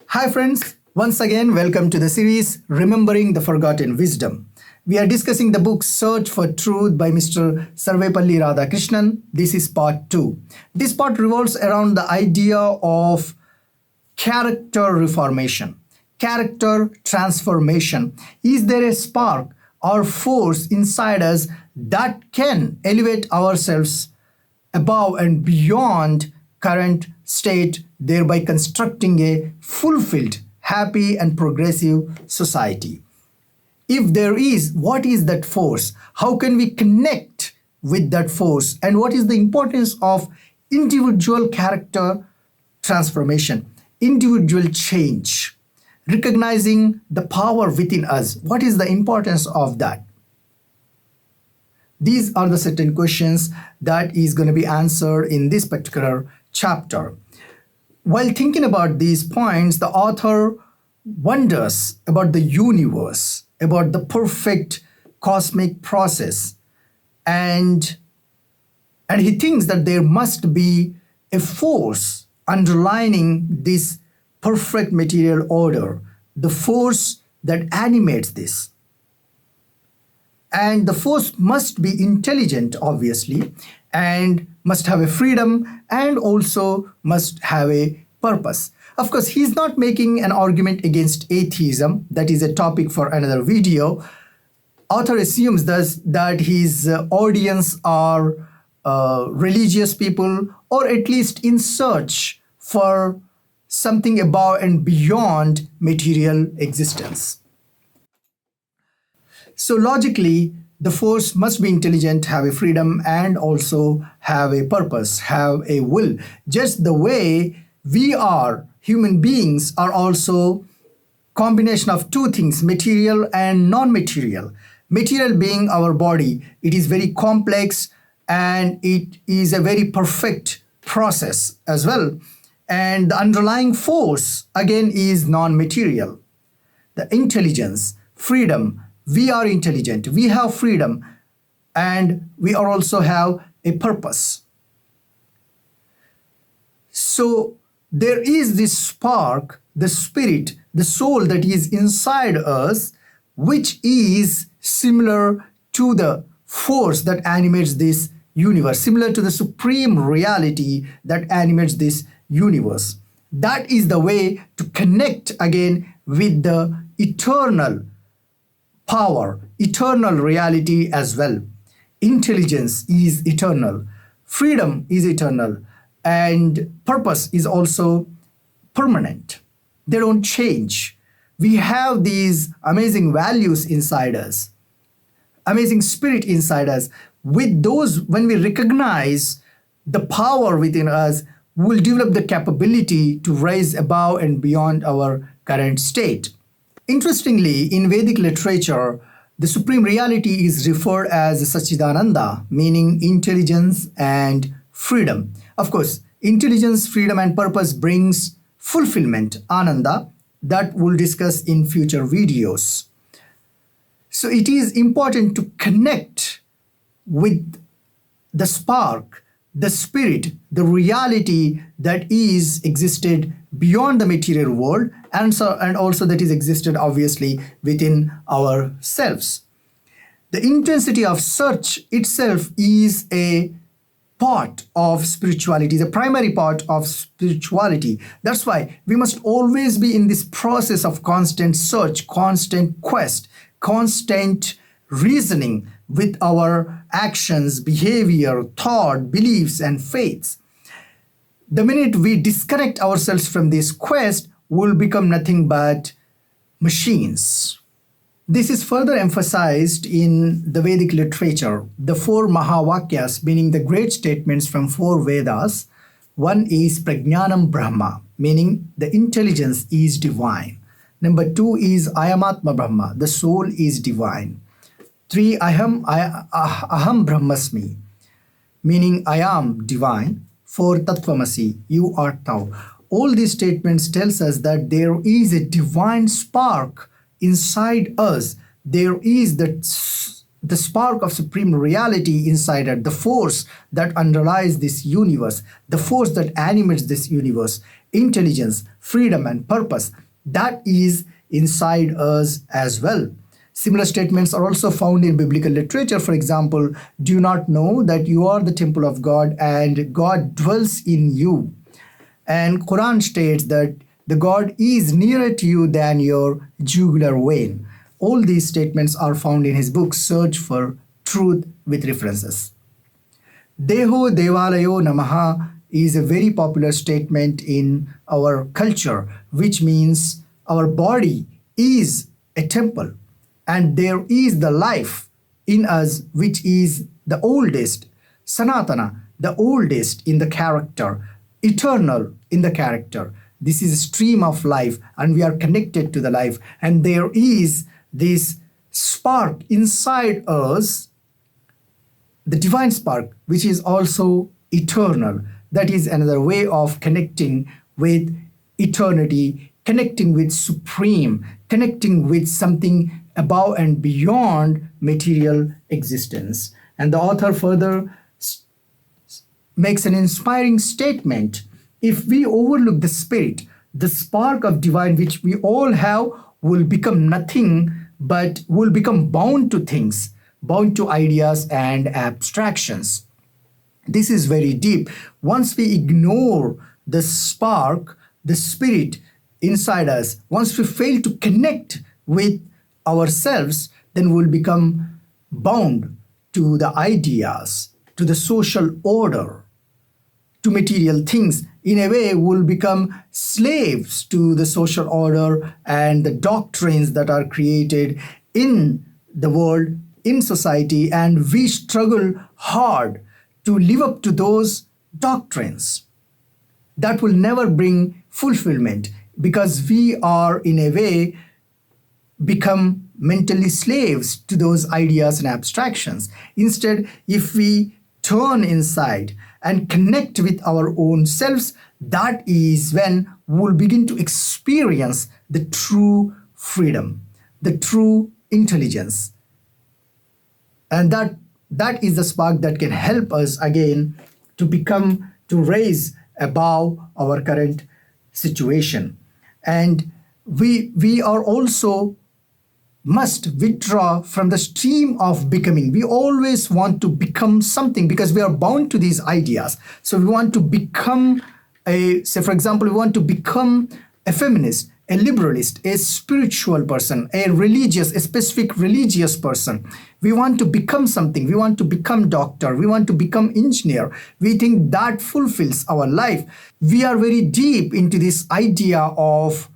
Hi, friends. Once again, welcome to the series Remembering the Forgotten Wisdom. We are discussing the book Search for Truth by Mr. Sarvepalli Radhakrishnan. This is part 2. This part revolves around the idea of character reformation, character transformation. Is there a spark or force inside us that can elevate ourselves above and beyond current state, thereby constructing a fulfilled, happy, and progressive society? If there is, what is that force? How can we connect with that force? And what is the importance of individual character transformation, individual change, recognizing the power within us? What is the importance of that? These are the certain questions that is going to be answered in this particular chapter. While thinking about these points, the author wonders about the universe, about the perfect cosmic process, and he thinks that there must be a force underlining this perfect material order, the force that animates this. And the force must be intelligent, obviously, and must have a freedom and also must have a purpose. Of course, he's not making an argument against atheism. That is a topic for another video. Author assumes thus that his audience are religious people, or at least in search for something above and beyond material existence. So logically, the force must be intelligent, have a freedom, and also have a purpose, have a will. Just the way we are, human beings are also combination of two things, material and non-material. Material being our body, it is very complex and it is a very perfect process as well. And the underlying force again is non-material. The intelligence, freedom, we are intelligent, we have freedom, and we are also have a purpose. So there is this spark, the spirit, the soul that is inside us, which is similar to the force that animates this universe, similar to the supreme reality that animates this universe. That is the way to connect again with the eternal power, eternal reality as well. Intelligence is eternal, freedom is eternal, and purpose is also permanent. They don't change. We have these amazing values inside us, amazing spirit inside us. With those, when we recognize the power within us, we'll develop the capability to rise above and beyond our current state. Interestingly, in Vedic literature, the supreme reality is referred as Satchidananda, meaning intelligence and freedom. Of course, intelligence, freedom, and purpose brings fulfillment, Ananda, that we'll discuss in future videos. So it is important to connect with the spark, the spirit, the reality that is existed beyond the material world, and also that is existed obviously within ourselves. The intensity of search itself is a part of spirituality, the primary part of spirituality. That's why we must always be in this process of constant search, constant quest, constant reasoning with our actions, behavior, thought, beliefs, and faiths. The minute we disconnect ourselves from this quest, we'll become nothing but machines. This is further emphasized in the Vedic literature. The four Mahavakyas, meaning the great statements from four Vedas. One is Prajnanam Brahma, meaning the intelligence is divine. Number two is Ayamatma Brahma, the soul is divine. Three, Aham Brahmasmi, meaning I am divine. Four, Tattvamasi, you are thou. All these statements tells us that there is a divine spark inside us. There is the spark of supreme reality inside us, the force that underlies this universe, the force that animates this universe. intelligence, freedom, and purpose that is inside us as well. Similar statements are also found in biblical literature. For example, do you not know that you are the temple of God and God dwells in you? And Quran states that the God is nearer to you than your jugular vein. All these statements are found in his book Search for Truth with references. Deho Devalayo Namaha is a very popular statement in our culture, which means our body is a temple and there is the life in us, which is the oldest, Sanatana, the oldest in the character, eternal in the character. This is a stream of life and we are connected to the life. And there is this spark inside us, the divine spark, which is also eternal. That is another way of connecting with eternity, connecting with supreme, connecting with something above and beyond material existence. And the author further makes an inspiring statement. If we overlook the spirit, the spark of divine which we all have will become nothing but will become bound to things, bound to ideas and abstractions. This is very deep. Once we ignore the spark, the spirit inside us, once we fail to connect with ourselves, then we'll become bound to the ideas, to the social order, to material things. In a way, we'll become slaves to the social order and the doctrines that are created in the world, in society, and we struggle hard to live up to those doctrines. That will never bring fulfillment because we are, in a way, become mentally slaves to those ideas and abstractions. Instead, if we turn inside and connect with our own selves, that is when we'll begin to experience the true freedom, the true intelligence. And that is the spark that can help us again to raise above our current situation. And we are also must withdraw from the stream of becoming. We always want to become something because we are bound to these ideas. So we want to become say for example, we want to become a feminist, a liberalist, a spiritual person, a specific religious person. We want to become something. We want to become doctor. We want to become engineer. We think that fulfills our life. We are very deep into this idea of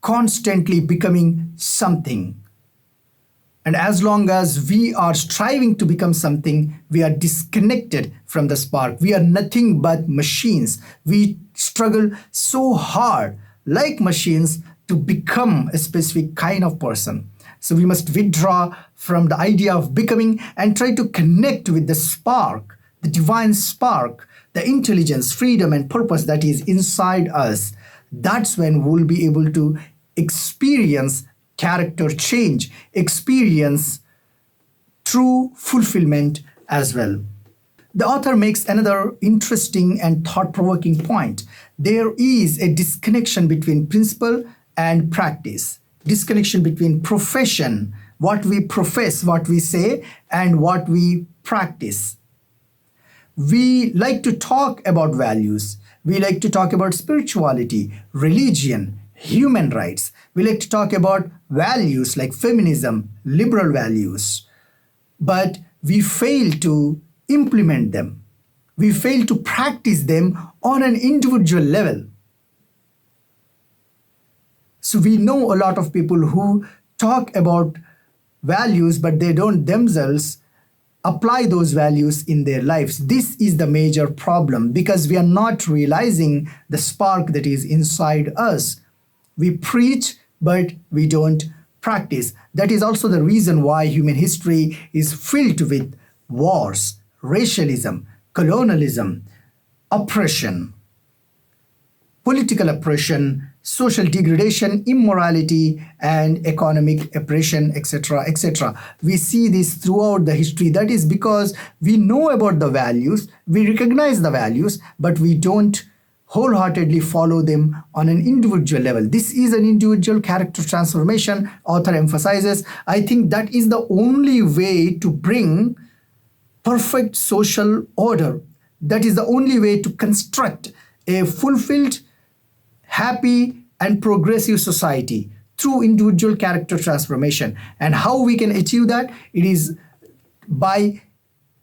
constantly becoming something. And as long as we are striving to become something, we are disconnected from the spark. We are nothing but machines. We struggle so hard, like machines, to become a specific kind of person. So we must withdraw from the idea of becoming and try to connect with the spark, the divine spark, the intelligence, freedom, and purpose that is inside us. That's when we'll be able to experience character change, experience true fulfillment as well. The author makes another interesting and thought-provoking point. There is a disconnection between principle and practice, disconnection between profession, what we profess, what we say, and what we practice. We like to talk about values. We like to talk about spirituality, religion, human rights. We like to talk about values like feminism, liberal values, but we fail to implement them. We fail to practice them on an individual level. So we know a lot of people who talk about values, but they don't themselves apply those values in their lives. This is the major problem because we are not realizing the spark that is inside us. We preach, but we don't practice. That is also the reason why human history is filled with wars, racialism, colonialism, oppression, political oppression, social degradation, immorality, and economic oppression, etc., etc. We see this throughout the history. That is because we know about the values, we recognize the values, but we don't wholeheartedly follow them on an individual level. This is an individual character transformation, author emphasizes. I think that is the only way to bring perfect social order. That is the only way to construct a fulfilled, happy, and progressive society through individual character transformation. And how we can achieve that? It is by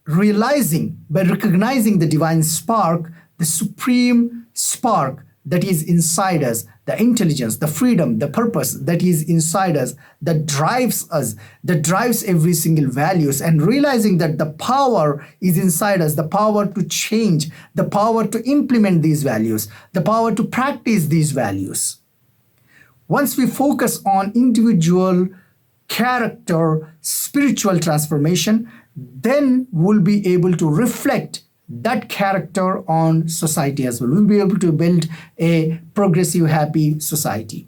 recognizing the divine spark, the supreme spark that is inside us, the intelligence, the freedom, the purpose that is inside us, that drives us, that drives every single values, and realizing that the power is inside us, the power to change, the power to implement these values, the power to practice these values. Once we focus on individual character, spiritual transformation, then we'll be able to reflect that character on society as well. We'll be able to build a progressive, happy society.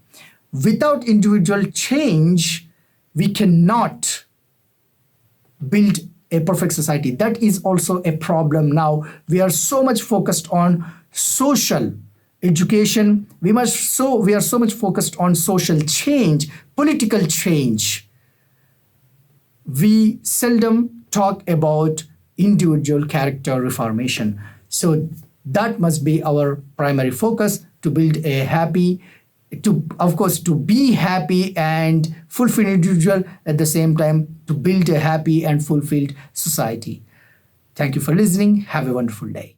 Without individual change, we cannot build a perfect society. That is also a problem now. We are so much focused on social education. We are so much focused on social change, political change. We seldom talk about individual character reformation. So that must be our primary focus, to build a happy, to be happy and fulfilled individual, at the same time to build a happy and fulfilled society. Thank you for listening. Have a wonderful day.